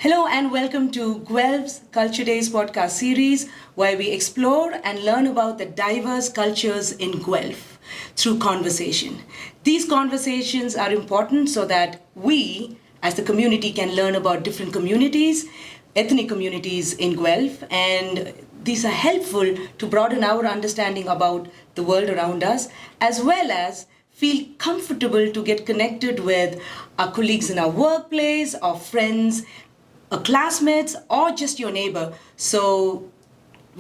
Hello and welcome to Guelph's Culture Days podcast series, where we explore and learn about the diverse cultures in Guelph through conversation. These conversations are important so that we, as the community, can learn about different communities, ethnic communities in Guelph, and these are helpful to broaden our understanding about the world around us, as well as feel comfortable to get connected with our colleagues in our workplace, our friends, our classmates, or just your neighbor. So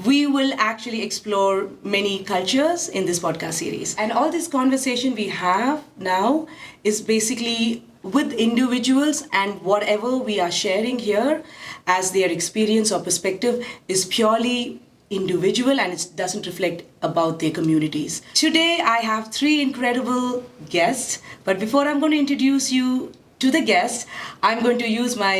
we will actually explore many cultures in this podcast series. And all this conversation we have now is basically with individuals, and whatever we are sharing here as their experience or perspective is purely individual and it doesn't reflect about their communities. Today I have three incredible guests, but before I'm going to introduce you to the guests, I'm going to use my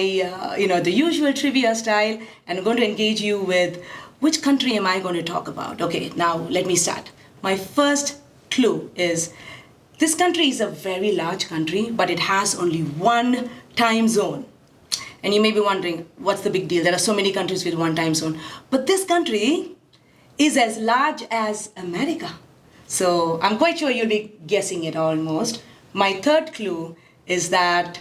the usual trivia style, and I'm going to engage you with which country am I going to talk about. Okay, now let me start. My first clue is this country is a very large country, but it has only one time zone. And you may be wondering, what's the big deal? There are so many countries with one time zone. But this country is as large as America. So I'm quite sure you'll be guessing it almost. My third clue is that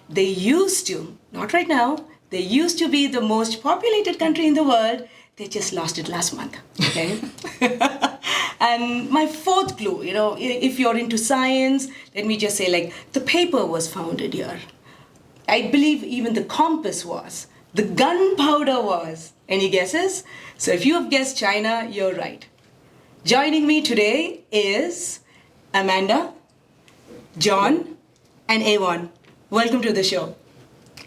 they used to, not right now, they used to be the most populated country in the world. They just lost it last month, okay? And my fourth clue, if you're into science, let me just say, like, the paper was founded here. I believe even the compass was. The gunpowder was. Any guesses? So if you have guessed China, you're right. Joining me today is Amanda, John, and Avon. Welcome to the show.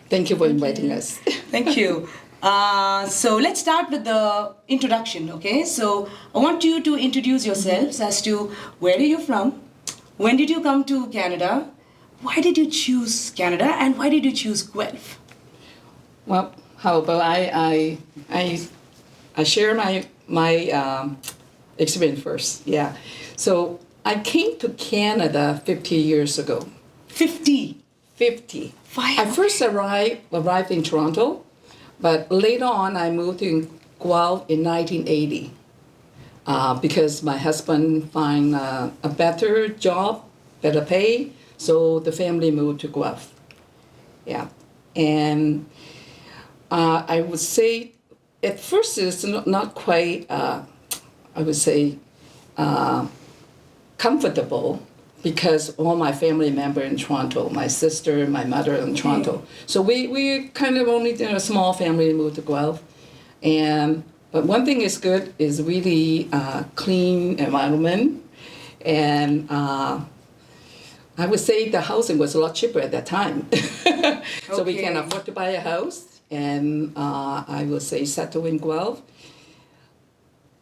Thank you for inviting us. Thank you. So let's start with the introduction, okay? So I want you to introduce yourselves as to where are you from, when did you come to Canada, why did you choose Canada, and why did you choose Guelph? Well, how about I share my experience first. Yeah. So I came to Canada 50 years ago. 50? 50. Five. I first arrived in Toronto, but later on I moved to Guelph in 1980 because my husband found a better job, better pay, so the family moved to Guelph. Yeah. And I would say at first it's not quite, I would say, comfortable because all my family member in Toronto, my sister, my mother in Toronto. So we kind of only in a small family moved to Guelph. But one thing is good is really clean environment. And I would say the housing was a lot cheaper at that time. So we can afford to buy a house. And I would say settle in Guelph.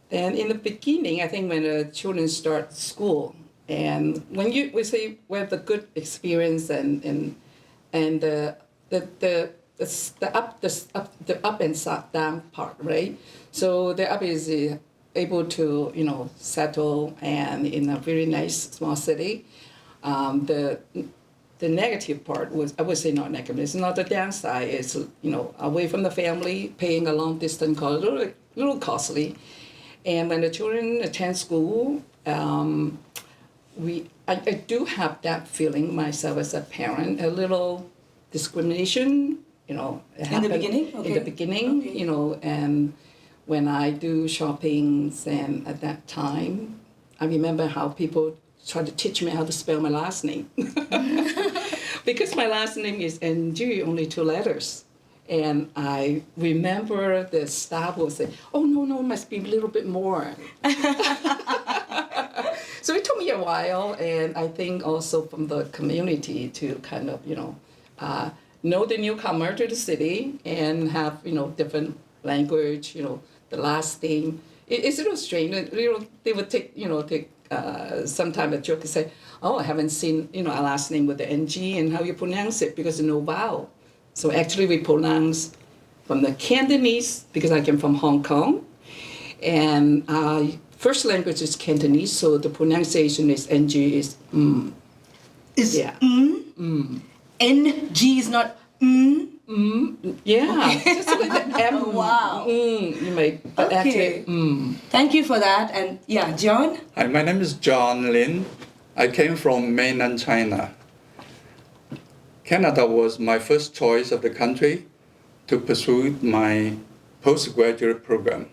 And in the beginning, I think when the children start school, and when we say we have the good experience and the up and down part, right? So the up is able to settle and in a very nice small city. The negative part was, I would say not negative, it's not the downside, it's away from the family, paying a long distance call, a little costly. And when the children attend school, I do have that feeling myself as a parent, a little discrimination, in the beginning? Okay. In the beginning, okay. And when I do shoppings, and at that time, I remember how people tried to teach me how to spell my last name. Because my last name is NG, only 2 letters. And I remember the staff will say, oh, no, it must be a little bit more. So it took me a while, and I think also from the community to kind of, know the newcomer to the city and have, different language, the last name. It's a little strange. They would take sometimes a joke and say, oh, I haven't seen, a last name with the NG and how you pronounce it because no vowel. So actually we pronounce from the Cantonese, because I came from Hong Kong, and first language is Cantonese, so the pronunciation is NG is Is NG is not Yeah, just with the M. Wow. You make the Okay. active. Thank you for that. And yeah, John? Hi, my name is John Lin. I came from mainland China. Canada was my first choice of the country to pursue my postgraduate program.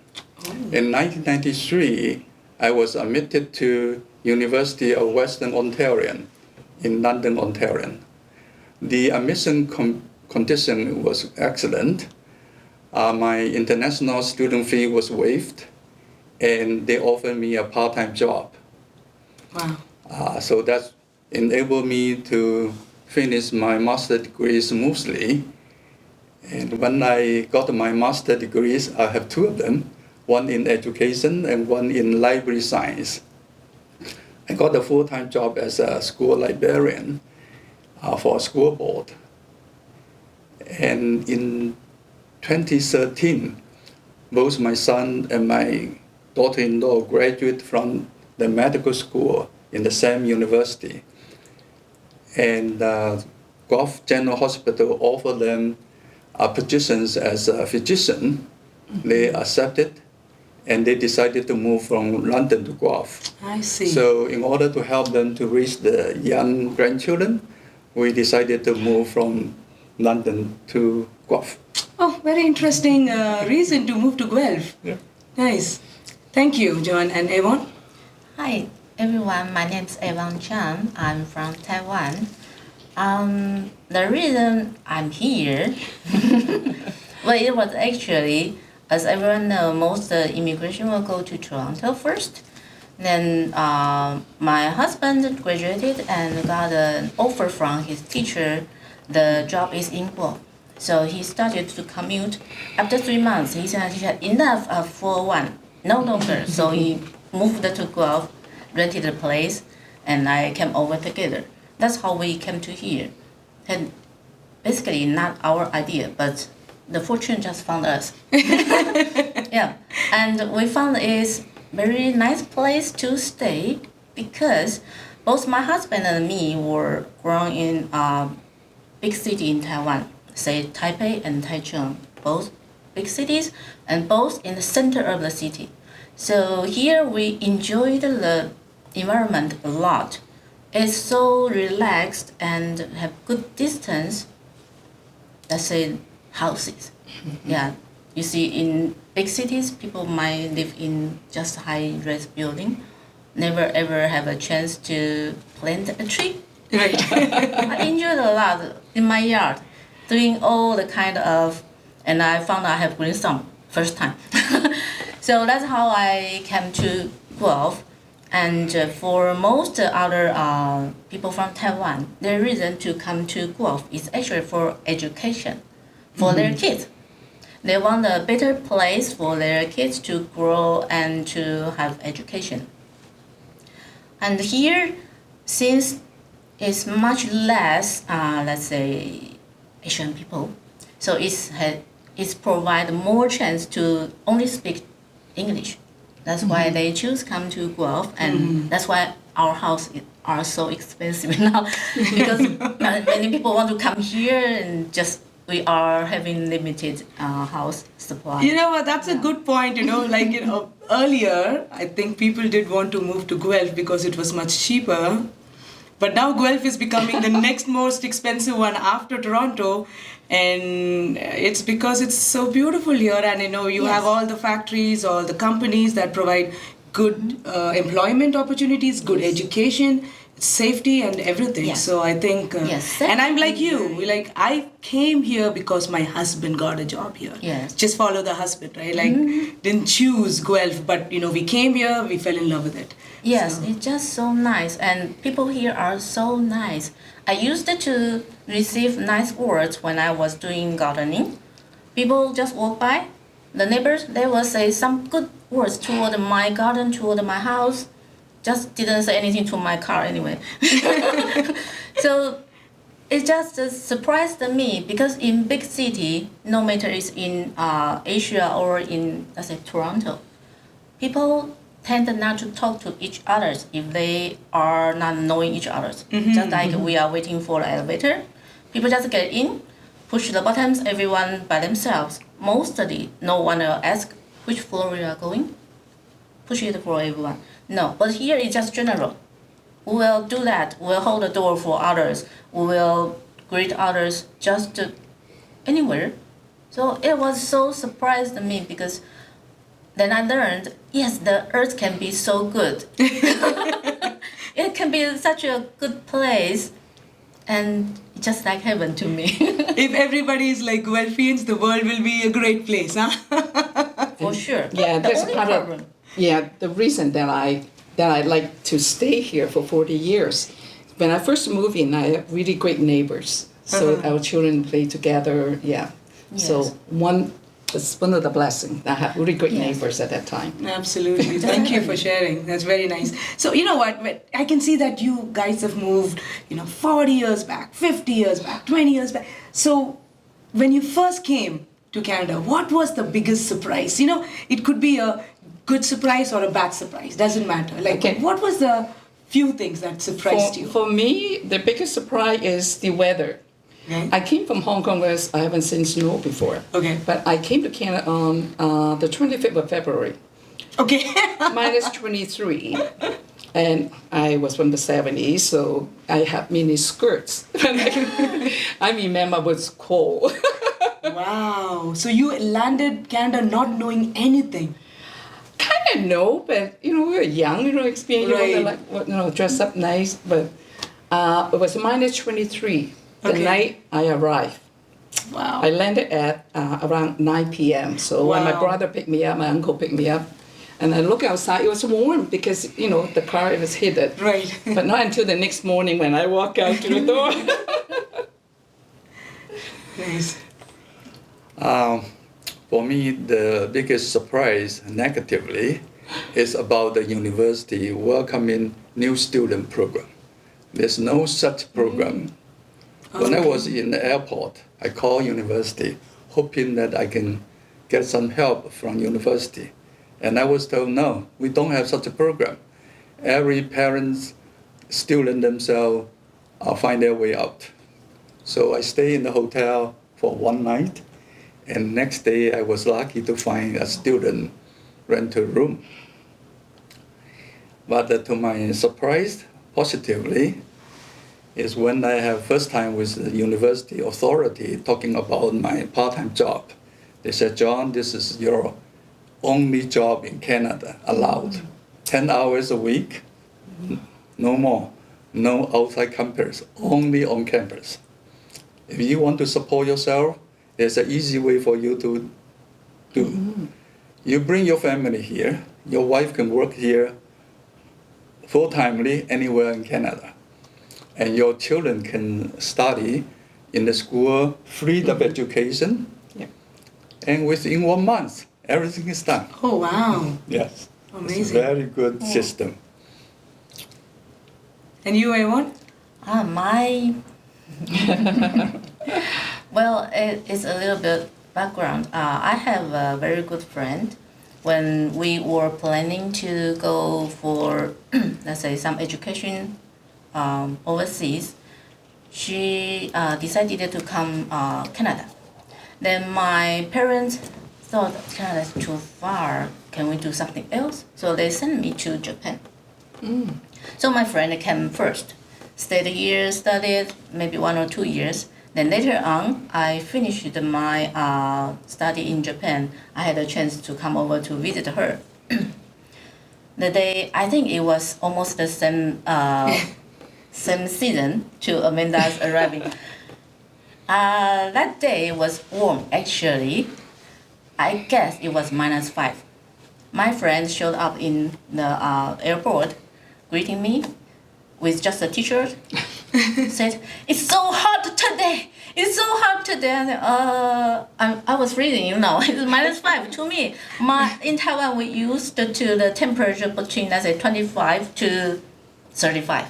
In 1993, I was admitted to University of Western Ontario in London, Ontario. The admission condition was excellent. My international student fee was waived, and they offered me a part-time job. Wow. So that enabled me to finish my master's degree smoothly. And when I got my master's degrees, I have two of them, one in education and one in library science. I got a full-time job as a school librarian for a school board. And in 2013, both my son and my daughter-in-law graduated from the medical school in the same university. And Guelph General Hospital offered them positions as a physician. They accepted, and they decided to move from London to Guelph. I see. So in order to help them to reach the young grandchildren, we decided to move from London to Guelph. Oh, very interesting reason to move to Guelph. Yeah. Nice. Thank you, John. And Avon? Hi everyone, my name is Avon Chan. I'm from Taiwan. The reason I'm here, well, it was actually, as everyone knows, most immigration will go to Toronto first. Then my husband graduated and got an offer from his teacher. The job is in Guelph. So he started to commute. After 3 months, he said he had enough of 401, no longer. So he moved to Guelph, rented a place, and I came over together. That's how we came to here. And basically not our idea, but the fortune just found us. Yeah, and we found it's very nice place to stay because both my husband and me were grown in a big city in Taiwan, say Taipei and Taichung, both big cities and both in the center of the city. So here we enjoyed the environment a lot. It's so relaxed and have good distance, let's say houses. Yeah, you see in big cities, people might live in just high-rise building, never ever have a chance to plant a tree. Right. I enjoyed a lot in my yard, doing all the kind of, and I found I have green thumb first time. So that's how I came to Guelph. And for most other people from Taiwan, their reason to come to Guelph is actually for education, for their kids. They want a better place for their kids to grow and to have education. And here, since it's much less, let's say, Asian people, so it's provide more chance to only speak English. That's why they choose come to Guelph, and that's why our house are so expensive now, because many people want to come here, and just we are having limited house supply. You know what? That's a good point. Earlier, I think people did want to move to Guelph because it was much cheaper. But now Guelph is becoming the next most expensive one after Toronto. And it's because it's so beautiful here. And, you have all the factories, all the companies that provide good employment opportunities, good education, safety and everything. Yes. So I think, Yes, and I'm like you, definitely. I came here because my husband got a job here. Yes. Just follow the husband, right? Didn't choose Guelph, but we came here, we fell in love with it. Yes, So- it's just so nice, and people here are so nice. I used to receive nice words when I was doing gardening. People just walk by, the neighbors, they will say some good words toward my garden, toward my house. Just didn't say anything to my car anyway. So it just surprised me because in big city, no matter it's in Asia or in, let's say, Toronto, people tend not to talk to each other if they are not knowing each other. Just like we are waiting for the elevator, people just get in, push the buttons, everyone by themselves. Mostly, no one will ask which floor we are going. Push it for everyone. No, but here it's just general. We will do that. We'll hold the door for others. We will greet others just anywhere. So it was so surprised me because then I learned, yes, the earth can be so good. It can be such a good place and just like heaven to me. If everybody is like Guelphians, the world will be a great place, huh? For sure. Yeah, The that's only part problem. of the reason that I like to stay here for 40 years. When I first moved in, I have really great neighbors. So our children play together. Yeah. So Yes. it's one of the blessings. I had really great Yes. neighbors at that time. Absolutely. Thank you for sharing. That's very nice. So, you know what? I can see that you guys have moved, 40 years back, 50 years back, 20 years back. So, when you first came to Canada, what was the biggest surprise? It could be a good surprise or a bad surprise. Doesn't matter. Like, Okay. what was the few things that surprised you? For me, the biggest surprise is the weather. Okay. I came from Hong Kong where I haven't seen snow before. Okay. But I came to Canada on the 25th of February, Okay. minus 23. And I was from the 70s, so I had mini skirts. I remember it was cold. Wow. So you landed Canada not knowing anything. Kind of know, but we were young, experience, Right. dress up nice. But it was minus 23 the Okay. night I arrived. Wow. I landed at around 9 p.m. So when my Wow. brother picked me up, my uncle picked me up, and I look outside, it was warm because, the car was heated. Right. But not until the next morning when I walk out to the door. Nice. For me, the biggest surprise negatively is about the university welcoming new student program. There's no such program. When I was in the airport, I called university, hoping that I can get some help from university. And I was told, no, we don't have such a program. Every parent's student themselves find their way out. So I stayed in the hotel for one night, and next day I was lucky to find a student rental room. But to my surprise, positively, is when I have first time with the university authority talking about my part-time job. They said, John, this is your only job in Canada allowed. 10 hours a week, no more. No outside campus, only on campus. If you want to support yourself, there's an easy way for you to do. You bring your family here. Your wife can work here full-timely anywhere in Canada. And your children can study in the school, free of education. Yeah. And within 1 month, everything is done. Oh, wow. Yes. It's a Amazing. very good system. And you, Avon? My well, it's a little bit background. I have a very good friend. When we were planning to go for, let's say, some education overseas, she decided to come Canada. Then my parents thought Canada is too far. Can we do something else? So they sent me to Japan. So my friend came first, stayed a year, studied maybe 1 or 2 years. Then later on, I finished my study in Japan. I had a chance to come over to visit her. The day, I think it was almost the same same season to Amanda's arriving. That day was warm actually. I guess it was -5. My friend showed up in the airport, greeting me with just a t-shirt. Said, "It's so hot today. It's so hot today." I said, I was freezing, It's -5 to me. In Taiwan, we used to the temperature between, let's say, 25 to 35.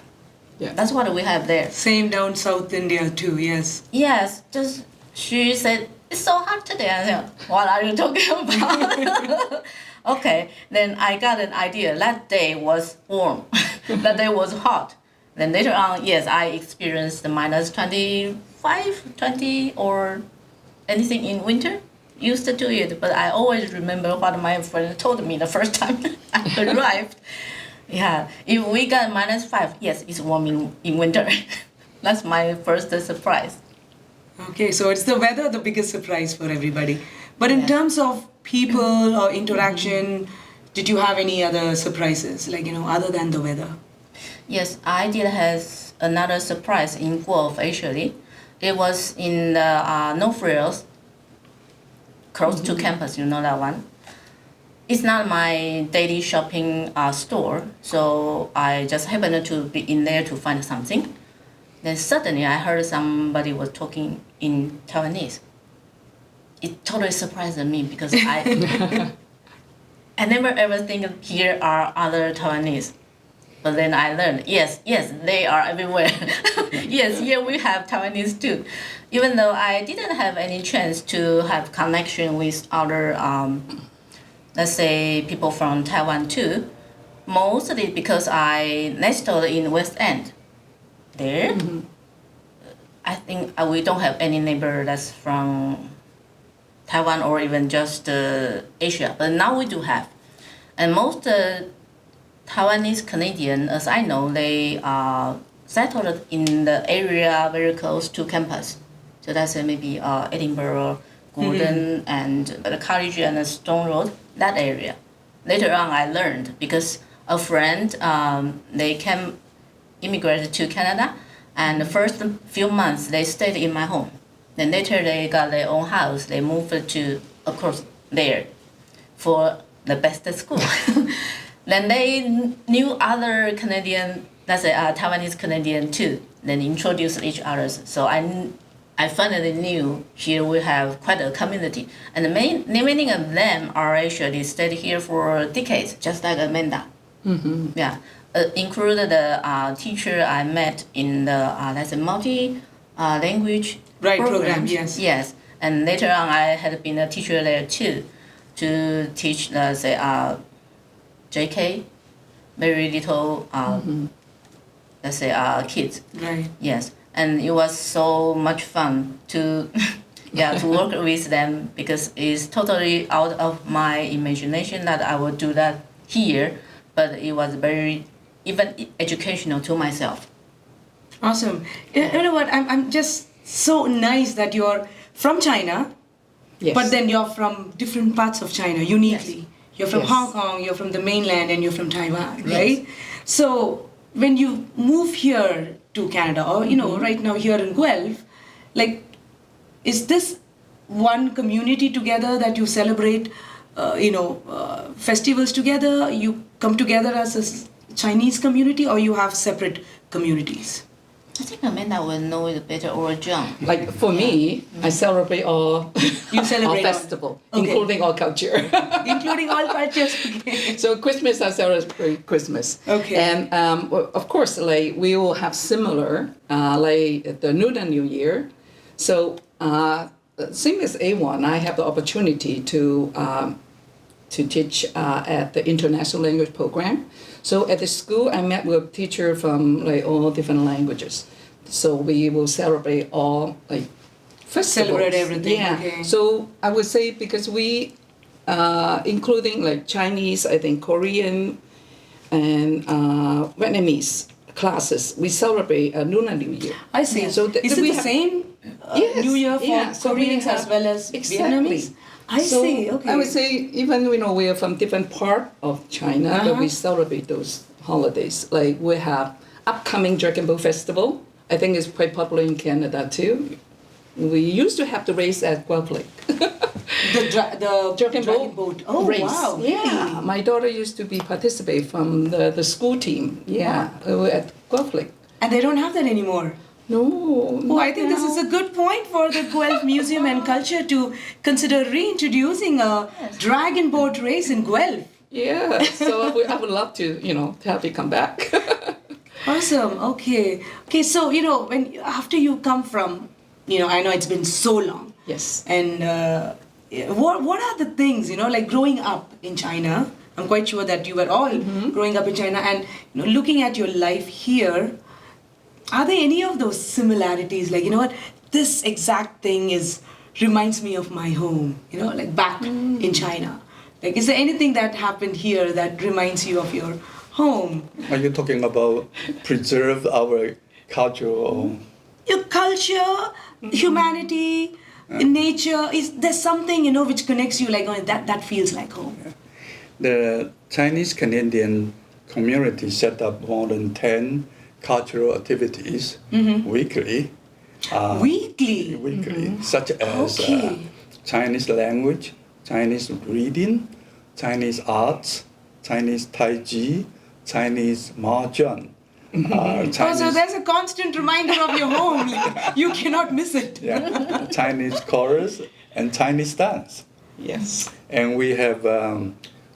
Yeah. That's what we have there. Same down South India too, yes. Yes, just she said, "It's so hot today." I said, "What are you talking about?" Okay, then I got an idea. That day was warm. That day was hot. Then later on, yes, I experienced the -25 5:20 or anything in winter. Used to do it, but I always remember what my friend told me the first time I arrived. Yeah, if we got -5, yes, it's warm in winter. That's my first surprise. Okay, so it's the weather the biggest surprise for everybody. But in Yeah. terms of people or interaction, did you have any other surprises, like, other than the weather? Yes, I did have another surprise in Guelph actually. It was in the No Frills, close to campus, you know that one. It's not my daily shopping store, so I just happened to be in there to find something. Then suddenly I heard somebody was talking in Taiwanese. It totally surprised me because I never ever think here are other Taiwanese. But then I learned, yes, they are everywhere. Yes, here we have Taiwanese too. Even though I didn't have any chance to have connection with other, let's say, people from Taiwan too, mostly because I nestled in West End. There, I think we don't have any neighbor that's from Taiwan or even just Asia, but now we do have. And most Taiwanese Canadian, as I know, they settled in the area very close to campus. So that's maybe Edinburgh, Gordon, and the College and the Stone Road, that area. Later on, I learned because a friend, they immigrated to Canada, and the first few months they stayed in my home. Then later they got their own house. They moved to, of course, there for the best school. Then they knew other Canadian, that's Taiwanese Canadian too. Then introduced each other. So I finally knew here we have quite a community. And many of them are actually stayed here for decades, just like Amanda. Yeah, included the teacher I met in the that's a multi-language program, yes. Yes, and later on I had been a teacher there too, to teach the JK, very little let's say kids. Right. Yes, and it was so much fun to to work with them because it's totally out of my imagination that I would do that here, but it was very even educational to myself. Awesome. You know what? I'm just so nice that you're from China, Yes. but then you're from different parts of China uniquely. Yes. You're from Yes. Hong Kong, you're from the mainland, and you're from Taiwan, right? So when you move here to Canada, or right now here in Guelph, like, is this one community together that you celebrate, festivals together? You come together as a Chinese community, or you have separate communities? I think Amanda will know it better, or John. Like for me, I celebrate all, You celebrate all all. festival, Okay. including all culture. Including all cultures. Okay. So Christmas, I celebrate Christmas. Okay. And of course, like we will have similar, like the Lunar New Year. So same as A1, I have the opportunity to teach at the international language program. So at the school, I met with a teacher from like all different languages. So we will celebrate all like festivals. Celebrate everything, Yeah. okay. So I would say because we, including like Chinese, I think Korean, and Vietnamese classes, we celebrate Lunar New Year. I see. So Is it we the have- same Yes, New Year for yeah. So we Koreans as have- well as Exactly. Vietnamese? I So see. Okay. I would say even we are from different part of China, but we celebrate those holidays. Like we have upcoming Dragon Boat Festival. I think it's quite popular in Canada too. We used to have the race at Guelph Lake. the dragon boat. Oh race. wow! Yeah, Really? my daughter used to be participate from the school team. Yeah, at Guelph Lake. And they don't have that anymore. No. Oh, I think this is a good point for the Guelph Museum and Culture to consider reintroducing a dragon boat race in Guelph. Yeah, so I would love to, to have it come back. Awesome. Okay. Okay. So when after you come from, I know it's been so long. Yes. And what are the things like growing up in China? I'm quite sure that you were all growing up in China, and looking at your life here. Are there any of those similarities? Like, this exact thing reminds me of my home, like back in China? Like, is there anything that happened here that reminds you of your home? Are you talking about preserve our culture or? Your culture, humanity, nature, there's something, which connects you, like, oh, that feels like home. The Chinese Canadian community set up more than 10 cultural activities weekly. Weekly, such as Chinese language, Chinese reading, Chinese arts, Chinese Tai Chi, Chinese Mahjong. So there's a constant reminder of your home. Like, you cannot miss it. Yeah, Chinese chorus and Chinese dance. Yes. And we have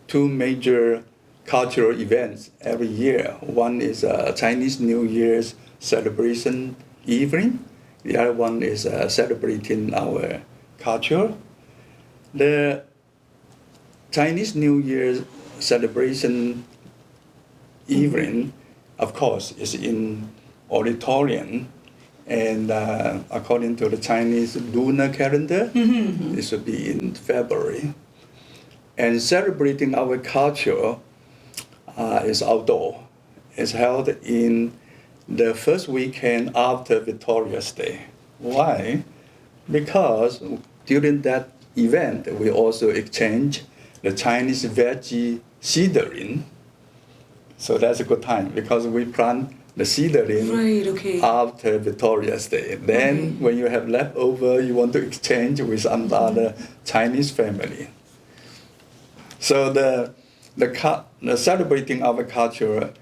2 major cultural events every year. One is Chinese New Year's celebration evening. The other one is celebrating our culture. The Chinese New Year's celebration evening, of course, is in auditorium, and according to the Chinese lunar calendar, this will be in February. And celebrating our culture is outdoor. It's held in the first weekend after Victoria's Day. Why? Because during that event, we also exchange the Chinese veggie seedling. So that's a good time because we plant the seedling after Victoria's Day. Then when you have leftover, you want to exchange with another Chinese family. So the celebrating our culture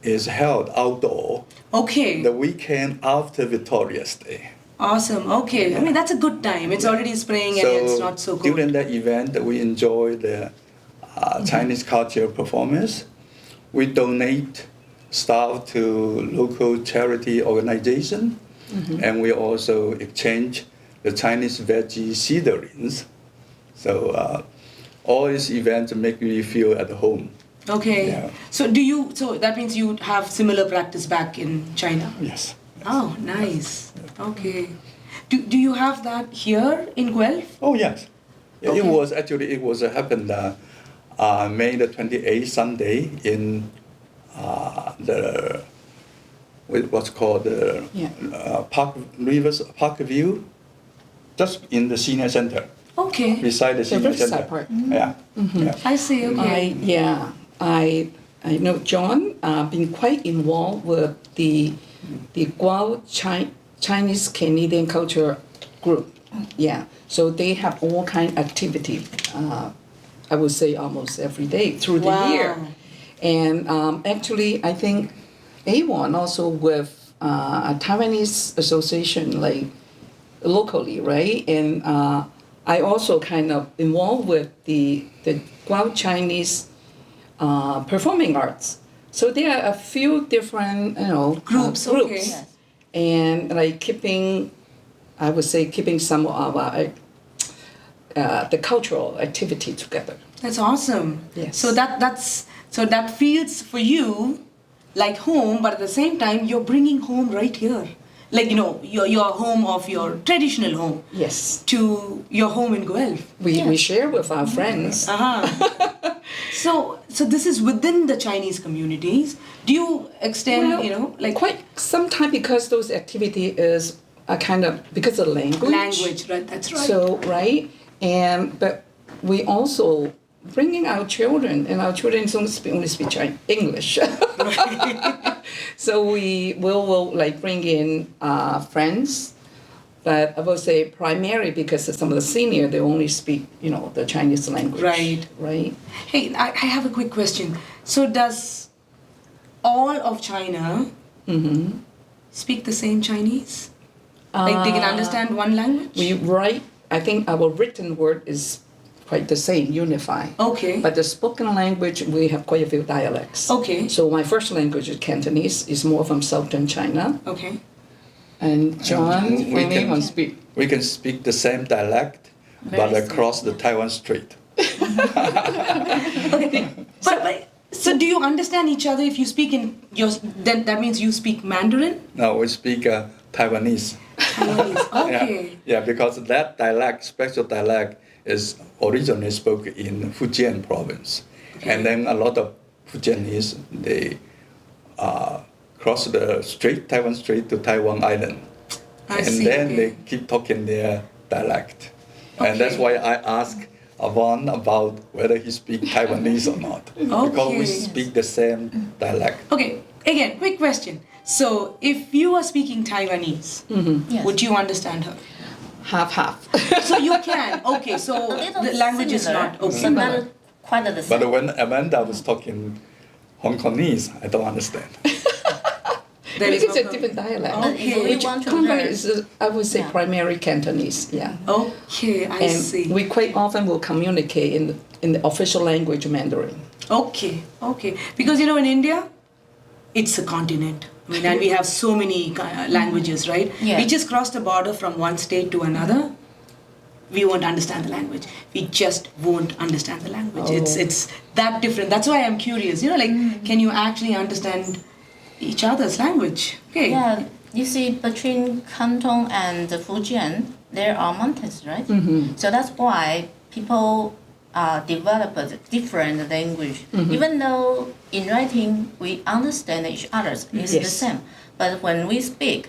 is held outdoor. The weekend after Victoria's Day. Awesome. Okay. Yeah. I mean, that's a good time. It's already spring and it's not so cold. During that event, we enjoy the Chinese culture performance. We donate stuff to local charity organization, and we also exchange the Chinese veggie seedlings. So all these events make me feel at home. Okay. Yeah. So that means you have similar practice back in China? Yes. Oh, nice. Okay. Do you have that here in Guelph? Oh, yes. Okay. It was happened May the 28th Sunday in what's called the Park View, just in the senior center. Okay. Beside the senior center. Part. Yeah. Yeah. I see. Okay. I know John been quite involved with the Guelph Chinese Canadian culture group. Yeah. So they have all kind of activity. I would say almost every day through the year. And actually, I think A1 also with a Taiwanese association, like locally, right? And I also kind of involved with the Guelph Chinese performing arts. So there are a few different, groups. Okay. And like keeping some of our the cultural activity together. That's awesome. Yes. So that feels for you like home, but at the same time you're bringing home right here, like your home of your traditional home. Yes. To your home in Guelph. We share with our friends. So this is within the Chinese communities. Do you extend, quite sometime because those activity is a kind of because of language. Language, right? That's right. So but we also bringing our children, and our children only speak English. So we will like bring in friends, but I will say primarily because some of the senior they only speak the Chinese language. Right. Hey, I have a quick question. So does all of China speak the same Chinese? Like they can understand one language? I think our written word is quite the same, unified. Okay. But the spoken language, we have quite a few dialects. Okay. So my first language is Cantonese, is more from southern China. Okay. And John, we can speak the same dialect, but across the Taiwan Strait. Okay. So do you understand each other if you speak then that means you speak Mandarin? No, we speak Taiwanese. Taiwanese. Okay. Yeah, because that dialect, special dialect, is originally spoken in Fujian province. Okay. And then a lot of Fujianese, they cross the strait, Taiwan Strait to Taiwan Island. I And see, then okay. they keep talking their dialect. And that's Okay. why I asked Avon about whether he speaks Taiwanese or not. Because Okay. we speak the same dialect. Okay, again, quick question. So, if you are speaking Taiwanese, Yes. would you understand her? Half. So you can. Okay, so A little the language is similar, not okay. but not quite the same. But when Amanda was talking Hong Kongese, I don't understand. There is Because it's a no- different dialect. Okay. But if we Which want to Hong Kong learn, is, I would say, Yeah. primary Cantonese. Yeah. Okay, I And see. we quite often will communicate in the official language Mandarin. Okay, okay. Because you know, in India, it's a continent. I mean, and we have so many languages, right? Yeah. We just crossed a border from one state to another. We won't understand the language. We just won't understand the language. Oh. It's that different. That's why I'm curious. You know, like, can you actually understand each other's language? Okay. yeah, you see, between Canton and Fujian, there are mountains, right? So that's why people develop a different language. Even though in writing we understand each other's, it's the Yes. same. But when we speak,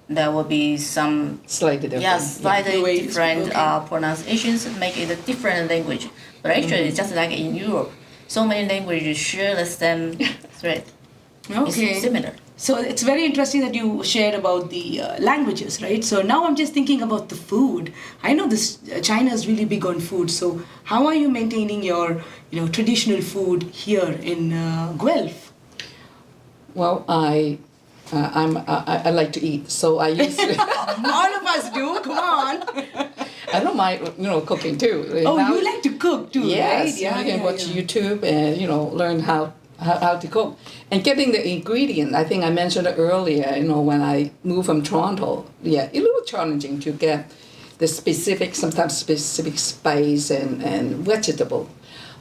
there will be some Slightly different. slightly The way it's- different okay. pronunciations make it a different language. But actually, it's just like in Europe, so many languages share the same thread. Okay. It's similar. So it's very interesting that you shared about the languages, right? So now I'm just thinking about the food. I know this China is really big on food. So how are you maintaining your, traditional food here in Guelph? Well, I like to eat, so I usually All of us do. Come on. I don't mind cooking too. Oh, Now- you like to cook too, right? Yes, you can watch YouTube and learn how to cook. And getting the ingredient, I think I mentioned it earlier, when I moved from Toronto, a little challenging to get the sometimes specific spice and vegetable.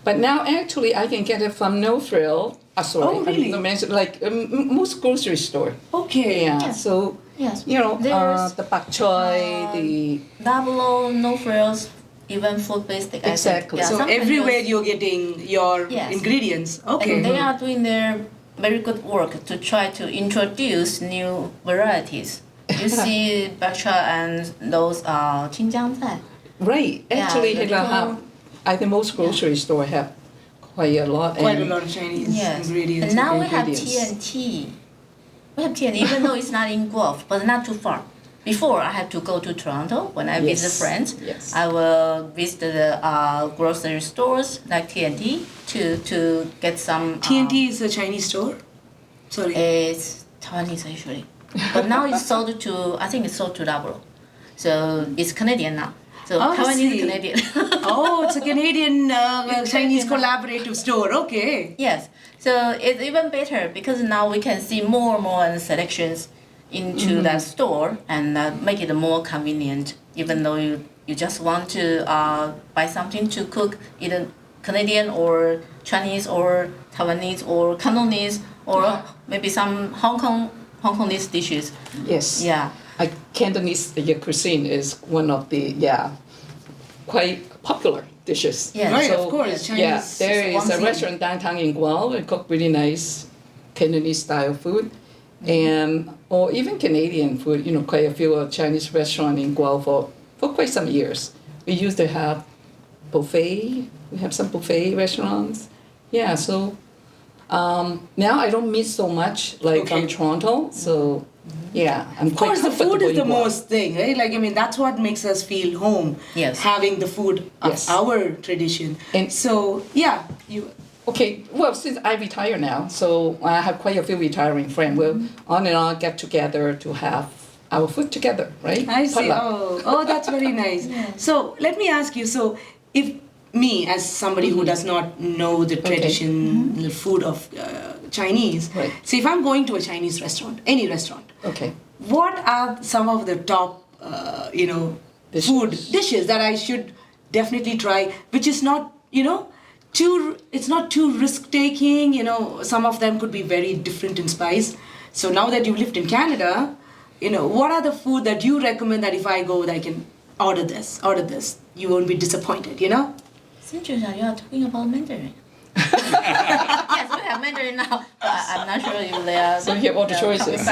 But now actually I can get it from No Frill. Oh, really? Like most grocery store. Okay. Yeah, Yeah. so, Yes. the bak choy, the... Double O, no frills, even food-based. I think. Exactly. Yeah, So some everywhere countries- you're getting your Yes. ingredients. Okay. And they are doing their very good work to try to introduce new varieties. You see bak choy and those Cinjutha. Right. Actually, the little- I think most grocery store have quite a lot. Quite a and- lot of Chinese Yes. ingredients. And now we have ingredients. TNT. We have TNT, even though it's not in Guelph, but not too far. Before, I had to go to Toronto when I visit Yes. friends. Yes. I will visit the grocery stores like TNT to get some. TNT is a Chinese store? Sorry. It's Taiwanese actually, but now it's sold to. I think it's sold to Double, so it's Canadian now. So Oh, I Taiwanese see. is Canadian. Oh, it's a Canadian It's Chinese Canadian. collaborative store. Okay. Yes, so it's even better because now we can see more and more selections into that store and make it more convenient. Even though you just want to buy something to cook, either Canadian or Chinese or Taiwanese or Cantonese or maybe some Hong Kongese dishes. Yes. Yeah. Cantonese cuisine is one of the quite popular dishes. Yeah. Right, So, of course. Chinese. Yeah, there is is one a thing. restaurant downtown in Guelph and cook really nice Cantonese style food, and or even Canadian food. Quite a few Chinese restaurants in Guelph for quite some years. We used to have buffet. We have some buffet restaurants. Yeah, so now I don't miss so much like Okay. from Toronto. So yeah, I'm Of course, the food is the most. most thing, right? Like, I mean, that's what makes us feel home. Yes. Having the food of Yes. our tradition. And- So, yeah, you. Okay, well, since I retire now, so I have quite a few retiring friends. We'll on and on get together to have our food together, right? I see. Potluck. Oh, that's very nice. So let me ask you. So if me, as somebody who does not know the traditional food of Chinese, Right. so if I'm going to a Chinese restaurant, any restaurant, Okay. what are some of the top, Dishes. food dishes that I should definitely try, which is not, it's not too risk taking. Some of them could be very different in spice. So now that you've lived in Canada, what are the food that you recommend that if I go, I can order this, you won't be disappointed, Cinjutha, you are talking about Mandarin. Yes, we have Mandarin now, but I'm not sure if they are. So you have all the choices.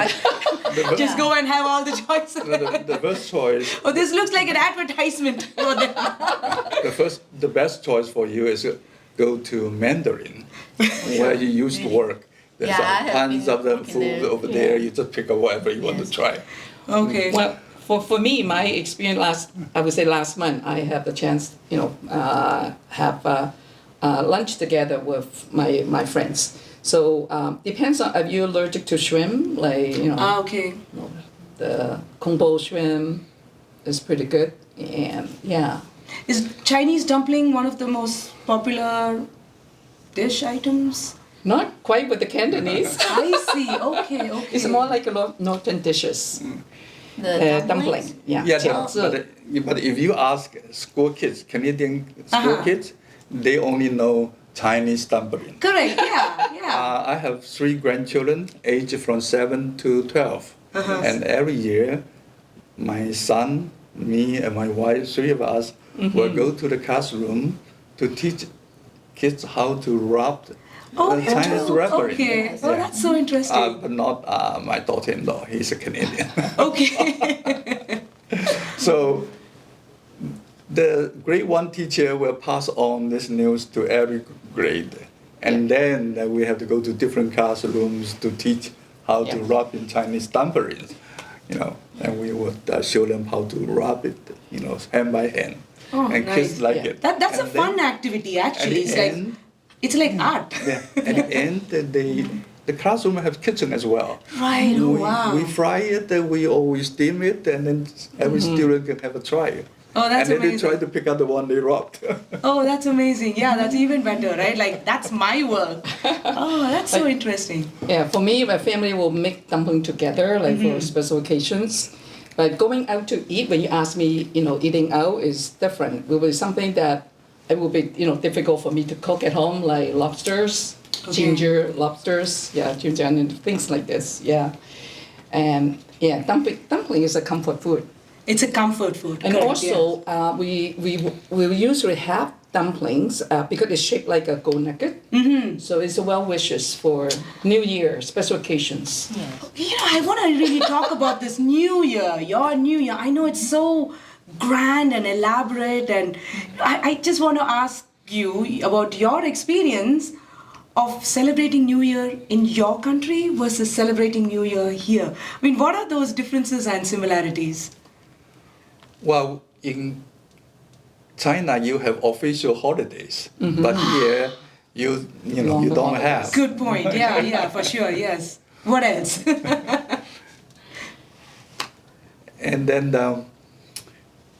Just go and have all the choices. The first choice, Oh, this looks like an advertisement for them. the best choice for you is go to Mandarin, where you used to work. There's Yeah, I have tons been of the working food there. over there. You just pick up whatever you want to try. Okay. Well, for me, my experience last month, I had the chance, have lunch together with my friends. So depends on if you're allergic to shrimp, like Okay. the kung po shrimp is pretty good, and yeah. Is Chinese dumpling one of the most popular dish items? Not quite with the Cantonese. I see. Okay. It's more like a northern dishes. The Dumpling. Yeah. Yeah, jiaozi. but if you ask school kids, Canadian school kids, they only know Chinese dumpling. Correct. Yeah. I have 3 grandchildren, aged from 7 to 12. And every year, my son, me, and my wife, 3 of us, will go to the classroom to teach kids how to rub Chinese wrapping. Okay. Oh, that's so interesting. But not my daughter-in-law. He's a Canadian. Okay. So the grade 1 teacher will pass on this news to every grade. And then we have to go to different classrooms to teach how to rub in Chinese dumplings, and we would show them how to rub it, hand by hand. Oh, and nice. kids like it. That's a And fun then activity, actually. at the end- It's like art. Yeah, at the end, the classroom have kitchen as well. Right. Oh, wow. We fry it, we always steam it, and then every student can have a try. Oh, that's and then amazing. they try to pick out the one they robbed. Oh, that's amazing. Yeah, that's even better, right? Like, that's my work. Oh, that's so interesting. Yeah, for me, my family will make dumpling together, like for special occasions. But going out to eat, when you ask me, eating out is different. It will be something that it will be, difficult for me to cook at home, like lobsters, ginger lobsters, ginger and things like this, And dumpling is a comfort food. It's a comfort food. And correct, also, we usually have dumplings because it's shaped like a gold nugget. So it's a well wishes for New Year, special occasions. Yes. I want to really talk about this New Year, your New Year. I know it's so grand and elaborate, and I just want to ask you about your experience of celebrating New Year in your country versus celebrating New Year here. I mean, what are those differences and similarities? Well, in China, you have official holidays, but here you Longer don't holidays. have. Good point. Yeah, for sure. Yes. What else? And then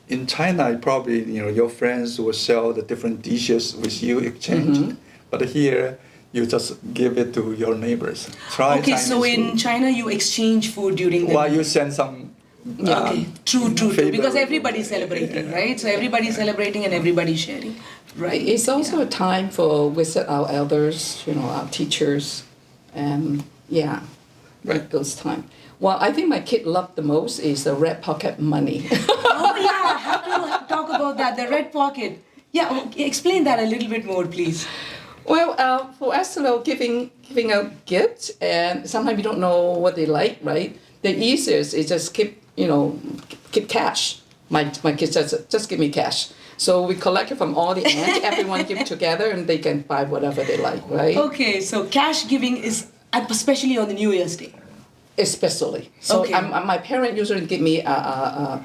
in China, probably your friends will sell the different dishes with you exchanged, but here you just give it to your neighbors. Try Okay, Chinese so in food. China you exchange food during the Well, you send some. Okay, true. favorite- Because everybody's celebrating, right? So everybody's celebrating and everybody's sharing, right? It's also a time for visit our elders, our teachers, and Right. those time. Well, I think my kid loved the most is the red pocket money. Oh yeah, have to talk about that. The red pocket. Yeah, explain that a little bit more, please. Well, for us, giving out gifts, and sometimes you don't know what they like, right? The easiest is just keep cash. My kids just give me cash. So we collect it from all the aunts, everyone give together, and they can buy whatever they like, right? Okay, so cash giving is especially on the New Year's Day. Especially. So Okay. my parents usually give me a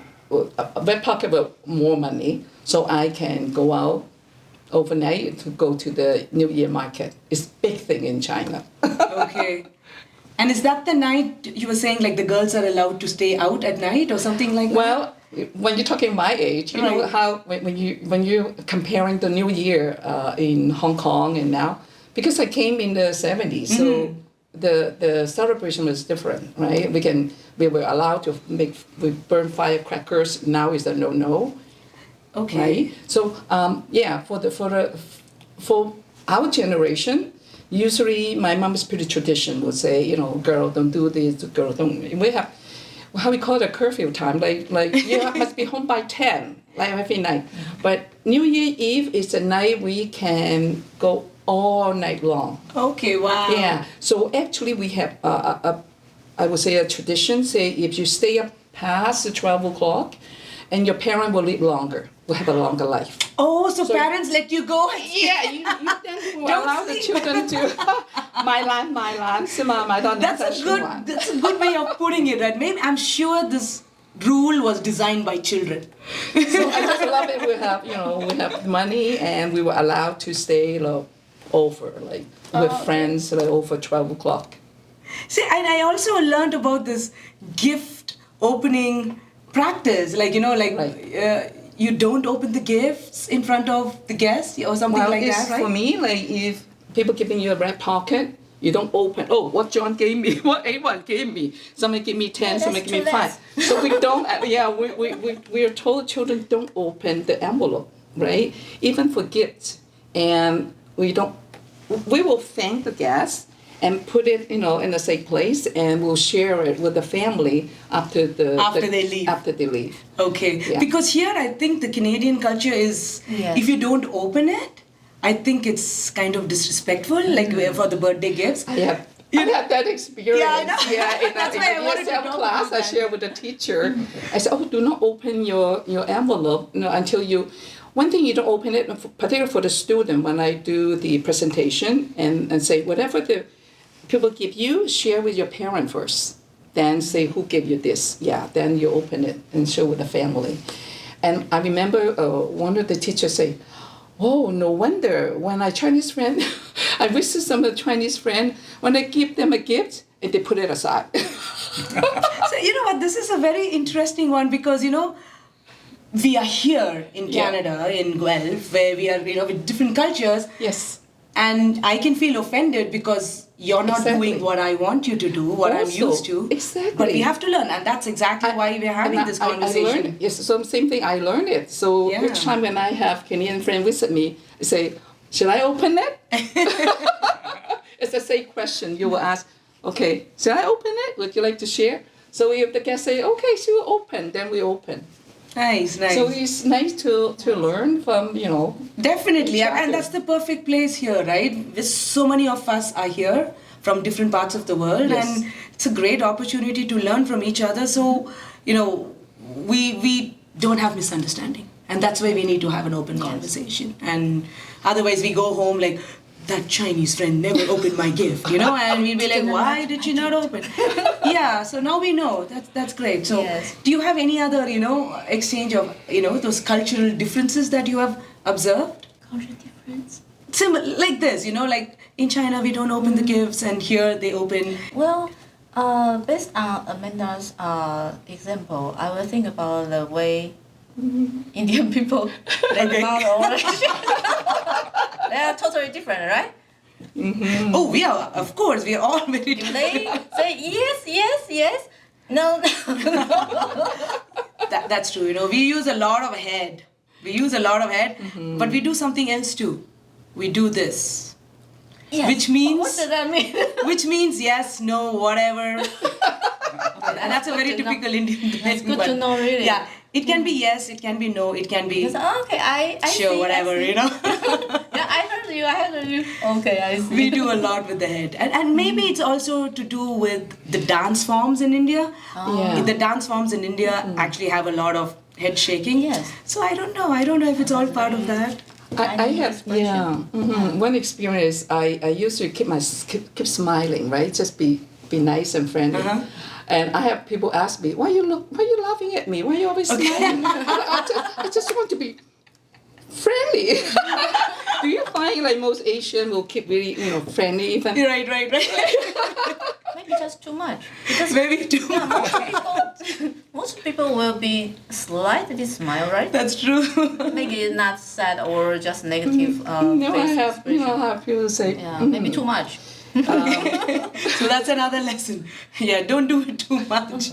red pocket with more money, so I can go out overnight to go to the New Year market. It's a big thing in China. Okay. And is that the night you were saying like the girls are allowed to stay out at night or something like that? Well, when you're talking my age, you know Right. how when you're comparing the New Year in Hong Kong and now, because I came in the 70s, so the celebration was different, right? We were allowed to we burn firecrackers. Now is a no. Okay. Right? So for our generation, usually my mom is pretty traditional. Would say, girl, don't do this. Girl, don't. how we call it a curfew time. Like you must be home by 10, like every night. But New Year Eve is the night we can go all night long. Okay, wow. Yeah. So actually, we have I would say a tradition. Say if you stay up past the 12 o'clock, and your parent will live longer, will have a longer life. Oh, so parents let you go? Yeah, you then allow the children to my land, That's a good way of putting it, right? Maybe I'm sure this rule was designed by children. So I just love it. We have money, and we were allowed to stay over, with friends, over 12 o'clock. See, and I also learned about this gift opening practice. You don't open the gifts in front of the guests or something like that, right? For me, if people giving you a red pocket, you don't open. Oh, what John gave me, what Avon gave me. Somebody give me 10, somebody give me 5. So we don't. We are told children don't open the envelope, right? Even for gifts, and we don't. We will thank the guests and put it, in a safe place, and we'll share it with the family after they leave. Okay, Yeah. Because here I think the Canadian culture is, if you don't open it, I think it's kind of disrespectful, for the birthday gifts. I have that experience. Yeah, I know. Yeah, That's why I wanted to talk class, about I shared with the teacher. I said, do not open your envelope until you. One thing, you don't open it, particularly for the student, when I do the presentation and say, whatever the people give you, share with your parent first. Then say, who gave you this? Yeah, then you open it and show with the family. And I remember one of the teachers say, oh, no wonder when I Chinese friend, I visit some of the Chinese friend, when I give them a gift, they put it aside. So you know what, this is a very interesting one because, we are here in Canada, in Guelph, where we are, with different cultures. Yes. And I can feel offended because you're not doing what I want you to do, what I'm used to. Exactly. But we have to learn, and that's exactly why we're having this conversation. I learned it. Yes, so same thing, I learned it. So each time when I have Canadian friend visit me, I say, should I open it? It's the same question. You will ask, okay, should I open it? Would you like to share? So if the guest say, okay, she will open, then we open. Nice. So it's nice to learn from, Definitely, and that's the perfect place here, right? So many of us are here from different parts of the world, and it's a great opportunity to learn from each other. So, we don't have misunderstanding, and that's why we need to have an open conversation. And otherwise, we go home like, that Chinese friend never opened my gift, and we'll be like, why did she not open? Yeah, so now we know. That's great. So do you have any other, exchange of, those cultural differences that you have observed? Cultural difference? Similar, like this, like in China we don't open the gifts and here they open. Well, based on Amanda's example, I will think about the way Indian people think about orange. They are totally different, right? Mm-hmm. Oh, we are, of course, we are all very different. They say yes. No. That's true. We use a lot of head. But we do something else too. We do this. Yes. Which means. What does that mean? Which means yes, no, whatever. And that's a very typical Indian thing. That's good to know, really. Yeah, it can be yes, it can be no, it can be. Okay, I sure, see, whatever, Yeah, I heard you. Okay, I see. We do a lot with the head, and maybe it's also to do with the dance forms in India. Yeah. The dance forms in India actually have a lot of head shaking. Yes. So I don't know if it's all part of that. I have one experience. I used to keep smiling, right? Just be nice and friendly. And I have people ask me, why you laughing at me? Why you always smiling? I just want to be friendly. Do you find like most Asian will keep really friendly even? Right. Maybe just too much. Because Maybe too much. most people will be slightly smile, right? That's true. Maybe not sad or just negative No, I face have expression. people say. Yeah, maybe too much. So that's another lesson. Yeah, don't do it too much.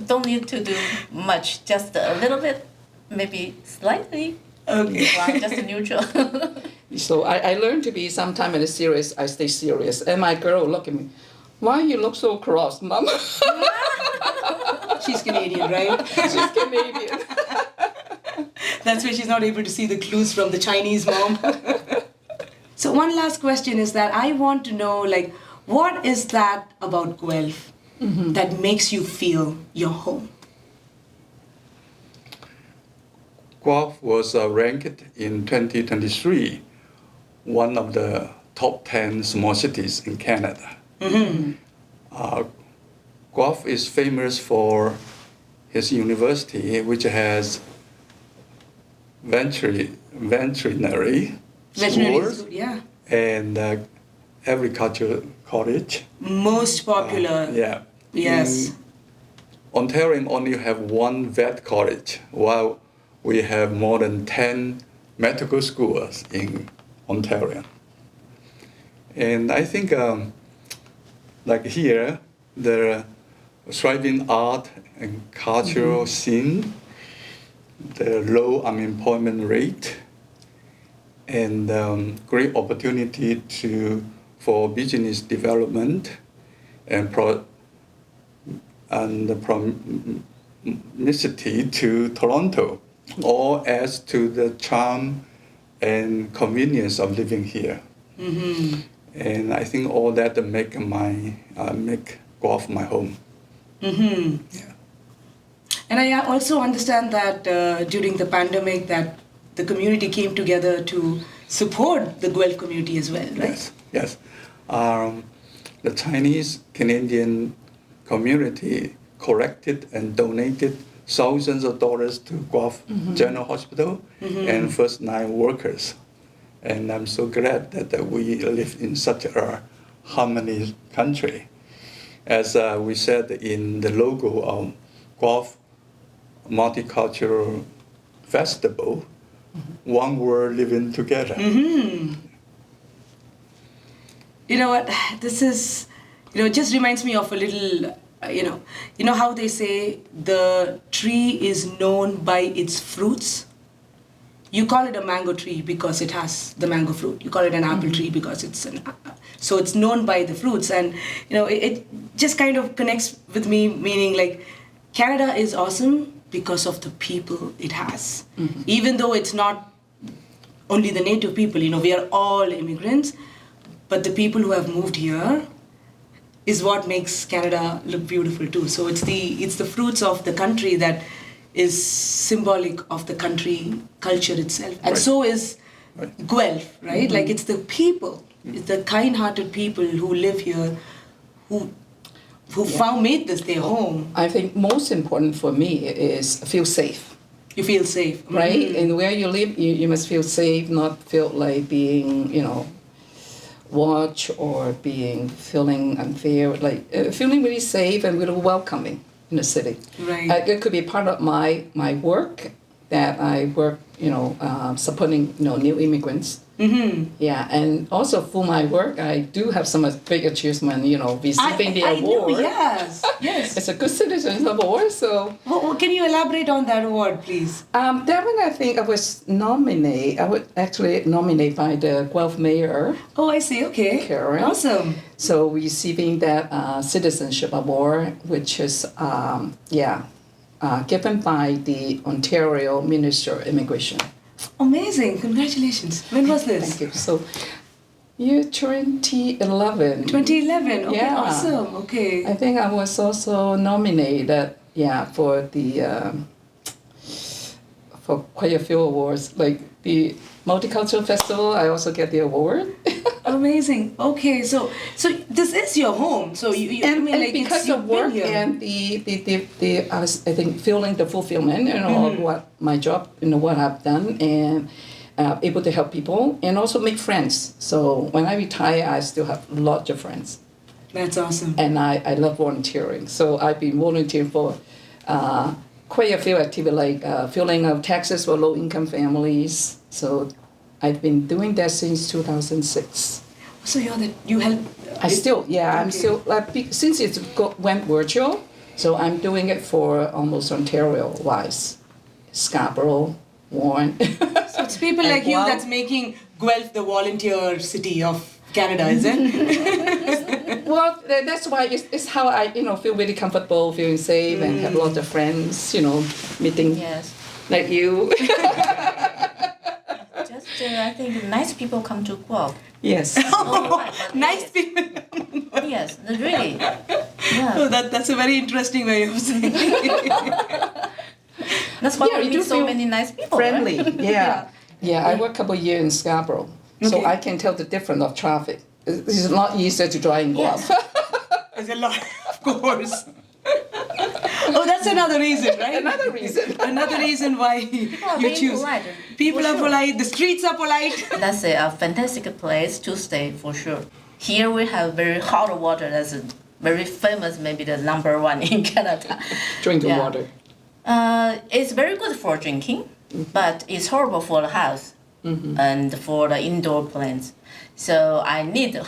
Don't need to do much, just a little bit, maybe slightly. Okay. Well, just neutral. So I learned to be sometimes when it's serious, I stay serious. And my girl will look at me, why you look so cross, Mom? She's Canadian, right? She's Canadian. That's why she's not able to see the clues from the Chinese mom. So one last question is that I want to know, like, what is that about Guelph that makes you feel your home? Guelph was ranked in 2023 one of the top 10 small cities in Canada. Guelph is famous for his university, which has veterinary schools Yeah. and agricultural college. Most popular. Yeah. Yes. In Ontario only have one vet college, while we have more than 10 medical schools in Ontario. And I think, like here, the thriving art and cultural scene, the low unemployment rate, and great opportunity for business development and the proximity to Toronto, all adds to the charm and convenience of living here. And I think all that make Guelph my home. Yeah. And I also understand that during the pandemic that the community came together to support the Guelph community as well, right? Yes. The Chinese Canadian community collected and donated thousands of dollars to Guelph General Hospital and First Line workers. And I'm so glad that we live in such a harmonious country. As we said in the logo of Guelph Multicultural Festival, one world living together. You know what? This is, it just reminds me of a little, you know how they say the tree is known by its fruits? You call it a mango tree because it has the mango fruit. You call it an apple tree because so it's known by the fruits. And, it just kind of connects with me, meaning like Canada is awesome because of the people it has. Even though it's not only the native people, we are all immigrants, but the people who have moved here is what makes Canada look beautiful too. So it's the fruits of the country that is symbolic of the country culture itself. And so is Guelph, right? Like it's the people, it's the kind-hearted people who live here, who made this their home. I think most important for me is feel safe. You feel safe. Right? And where you live, you must feel safe, not feel like being, watched or feeling unfair, like feeling really safe and really welcoming in the city. Right. It could be part of my work that I work, supporting, new immigrants. Yeah, and also for my work, I do have some big achievement, receiving the award. I do, yes. It's a Good Citizens Award, so... Well, can you elaborate on that award, please? That one, I think I was nominated. I was actually nominated by the Guelph Mayor. Oh, I see. Okay. Karen. Awesome. So receiving that Citizenship Award, which is, given by the Ontario Minister of Immigration. Amazing. Congratulations. When was this? Thank you. So, year 2011. 2011. Okay, Yeah. awesome. Okay. I think I was also nominated, for the for quite a few awards, like the Multicultural Festival. I also get the award. Amazing. Okay, so this is your home. So And because of work and the I think feeling the fulfillment, of what my job, what I've done, and able to help people and also make friends. So when I retire, I still have lots of friends. That's awesome. And I love volunteering. So I've been volunteering for quite a few activities, like filling out taxes for low-income families. So I've been doing that since 2006. So you help. I'm still since it went virtual, so I'm doing it for almost Ontario-wise, Scarborough, Warren. So it's people like you that's making Guelph the volunteer city of Canada, is it? Well, that's why it's how I, feel really comfortable, feeling safe, and have lots of friends, meeting Yes. like you. Just I think nice people come to Guelph. Yes. Oh, right, but Nice people. Yes, really. Yeah. Oh, that's a very interesting way of saying it. That's why Yeah, we you do meet so feel many nice people. Friendly. Right? Yeah. Yeah, I worked a couple of years in Scarborough, so Okay. I can tell the difference of traffic. It's not easier to drive in Guelph. There's a lot, of course. Oh, that's another reason, right? Another reason. Another reason why Well, you being choose. polite, People for are sure. polite, the streets are polite. That's a fantastic place to stay for sure. Here we have very hot water. That's very famous, maybe the number one in Canada. Drinking Yeah. water. It's very good for drinking, but it's horrible for the house and for the indoor plants. So I need a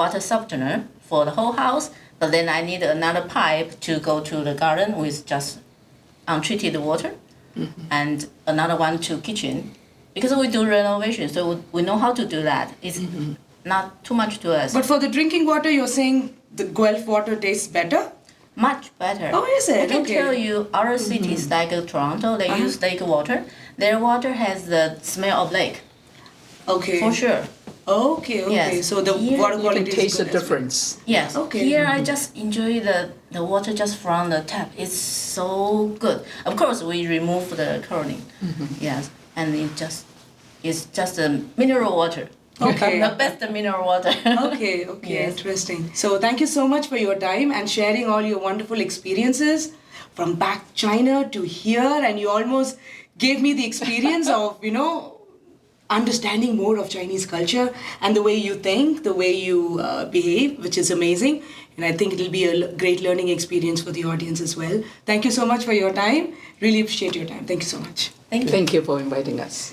water softener for the whole house, but then I need another pipe to go to the garden with just untreated water, and another one to kitchen, because we do renovation, so we know how to do that. It's not too much to us. But for the drinking water, you're saying the Guelph water tastes better? Much better. Oh, is it? I can Okay. tell you, other cities like Toronto, they use lake water. Their water has the smell of lake, Okay. for sure. Okay, okay. Yes. So the Here water You quality can taste is the good as well. difference. Yes. Okay. Here I just enjoy the water just from the tap. It's so good. Of course, we remove the chlorine. Yes, and it's just a mineral water. Okay. The best mineral water. Okay, okay, Yes. interesting. So thank you so much for your time and sharing all your wonderful experiences from back China to here, and you almost gave me the experience of, understanding more of Chinese culture and the way you think, the way you behave, which is amazing. And I think it'll be a great learning experience for the audience as well. Thank you so much for your time. Really appreciate your time. Thank you so much. Thank you. Thank you for inviting us.